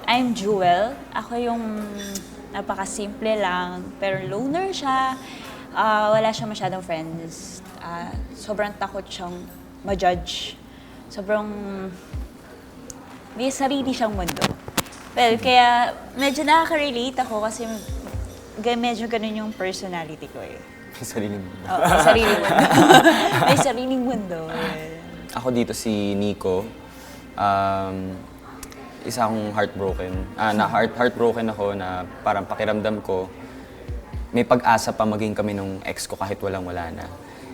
I'm Jewel. Ako yung napaka-simple lang, pero loner siya. Wala siya masyadong friends. Sobrang takot siyang ma-judge. Sobrang may sarili siyang mundo. Well, kaya medyo nakaka-relate ako kasi medyo ganun yung personality ko eh. May sariling mundo. Oo, may sariling mundo. May sariling mundo. Ako dito si Nico. Isa akong heartbroken. Heartbroken ako na parang pakiramdam ko may pag-asa pa maging kami nung ex ko kahit walang-wala na.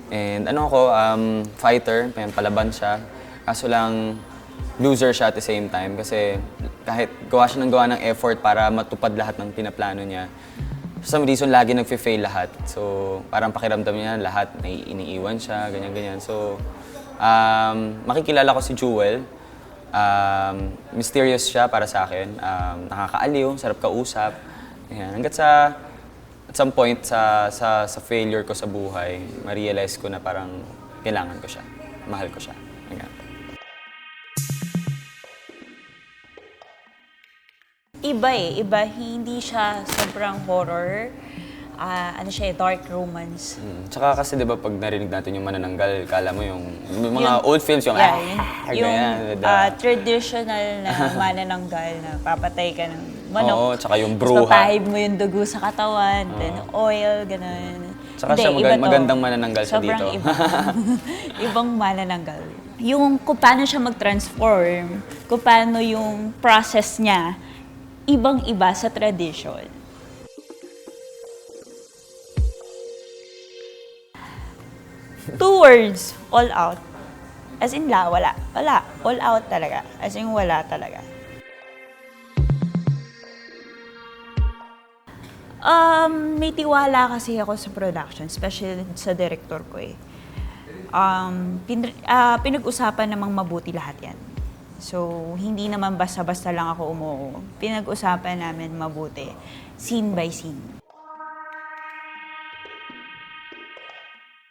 And fighter, palaban siya. Kaso lang, loser siya at the same time kasi kahit gawa siya ng gawa ng effort para matupad lahat ng pinaplano niya, for some reason, lagi nag-fail lahat. So, parang pakiramdam niya lahat, iniiwan siya, ganyan-ganyan. So, makikilala ko si Jewel. Mysterious siya para sa akin. Nakakaaliw, sarap kausap. Ayan. Hanggat at some point sa failure ko sa buhay, ma-realize ko na parang kailangan ko siya. Mahal ko siya. Ayan. Iba, hindi siya sobrang horror. Dark romance. Tsaka kasi di ba pag narinig natin yung manananggal, kala mo yung mga old films yung traditional na manananggal na papatay ka ng manok. Oo, tsaka yung bruha. Papahid mo yung dugo sa katawan, then oil, gano'n. Tsaka siya magandang manananggal siya dito. Sobrang iba. Ibang manananggal. Yung kung paano siya mag-transform, kung paano yung process niya, ibang-iba sa tradition. 2 words, all out. As in, wala. Wala. All out talaga. As in, wala talaga. May tiwala kasi ako sa production, especially sa director ko eh. Pinag-usapan namang mabuti lahat yan. So, hindi naman basta-basta lang ako umuo. Pinag-usapan namin mabuti, scene by scene.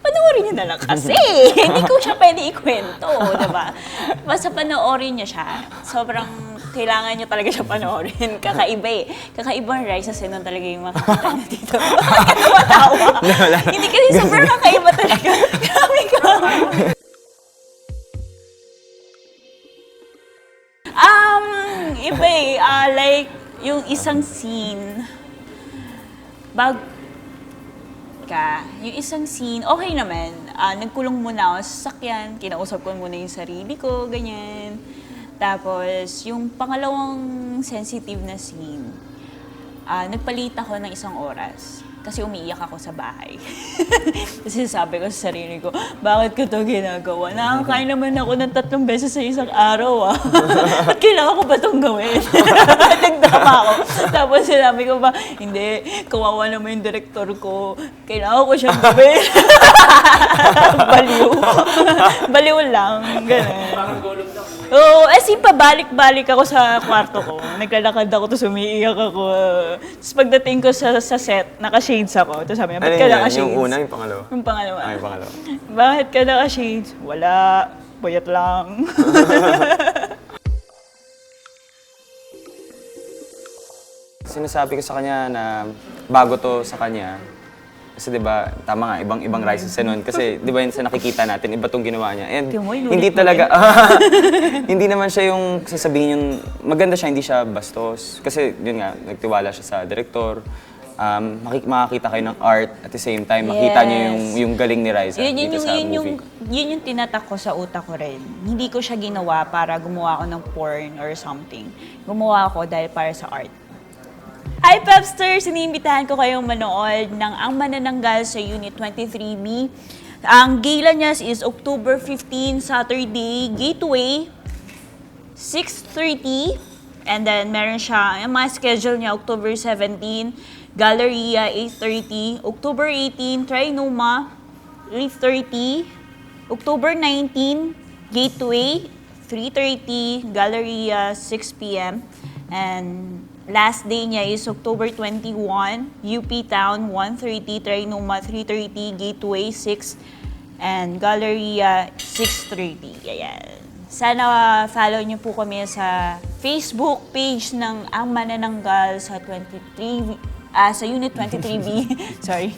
Panoorin niyo na lang kasi. Hindi ko siya pwede ikwento, diba? Basta panoorin niyo siya. Sobrang kailangan niyo talaga siya panoorin. Kakaiba eh. Kakaibang Rise sa Sinon talaga yung makikita niyo dito. Bakit ka tumatawa? Hindi kasi sobrang kakaiba talaga. Grabe ka. Iba eh. Like, yung isang scene, yung isang scene, okay naman. Nagkulong muna ako sa sasakyan, kinausap ko muna yung sarili ko, ganyan. Tapos, yung pangalawang sensitive na scene, nagpalit ako ng 1 oras. Kasi umiiyak ako sa bahay. Kasi sabi ko sa sarili ko, bakit ko ito ginagawa? Nakakain naman ako ng 3 beses sa isang araw Ba't kailangan ko ba itong gawin? Nagdama ako. Tapos sinabi ko ba, hindi, kawawa naman yung direktor ko. Kailangan ko siyang gawin. Baliw. Baliw lang. Ganun. Parang golem lang. Oo, pabalik-balik ako sa kwarto ko. Naglalakad ako, tapos umiiyak ako. Tapos pagdating ko sa set, naka-shades ako. Tapos sabi niya, ba't ka naka-shades? Yung una, yung pangalawa? Yung pangalawa. Yung pangalawa. Bakit ka naka-shades? Wala. Puyat lang. Sinasabi ko sa kanya na bago to sa kanya. Kasi 'di ba, tama nga, ibang Rise sa Sinon kasi 'di ba yun sa nakikita natin, iba tong ginawa niya. And hindi talaga hindi naman siya yung sasabihin yung maganda siya, hindi siya bastos. Kasi yun nga, nagtiwala siya sa director. Makakita kayo ng art at the same time makita niyo yung galing ni Rise dito sa movie. Yun yung tinatak ko sa utak ko rin. Hindi ko siya ginawa para gumawa ako ng porn or something. Gumawa ako dahil para sa art. Hi Pepsters! Iniimbitahan ko kayong manood ng Ang Manananggal sa Unit 23B. Ang gala niya is October 15, Saturday, Gateway, 6:30. And then meron siya, yung mga schedule niya, October 17, Galleria, 8:30. October 18, Trinoma, 8:30. October 19, Gateway, 3:30. Galleria, 6 p.m. And last day niya is October 21, UP Town, 1:30, Trinoma, 3:30, Gateway, 6, and Galleria, 6:30. Ayan. Sana follow niyo po kami sa Facebook page ng Ang Manananggal sa sa Unit 23B. Sorry.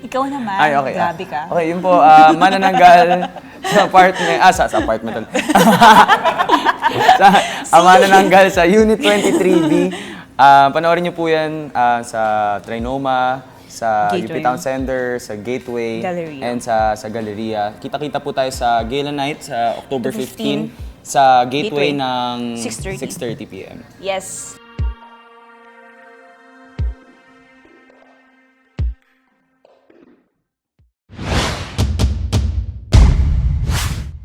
Ikaw naman. Ay, okay. Grabe ka. Okay, yun po, manananggal sa apartment, sa apartment ulit. Manananggal sa Unit 23B. Panoorin niyo po yan sa Trinoma, sa UP Gateway. Town Center, sa Gateway, Galleria. and sa Galleria. Kita-kita po tayo sa Gala Night sa October 15 sa Gateway Gateway. ng 6:30. 6:30 p.m. Yes.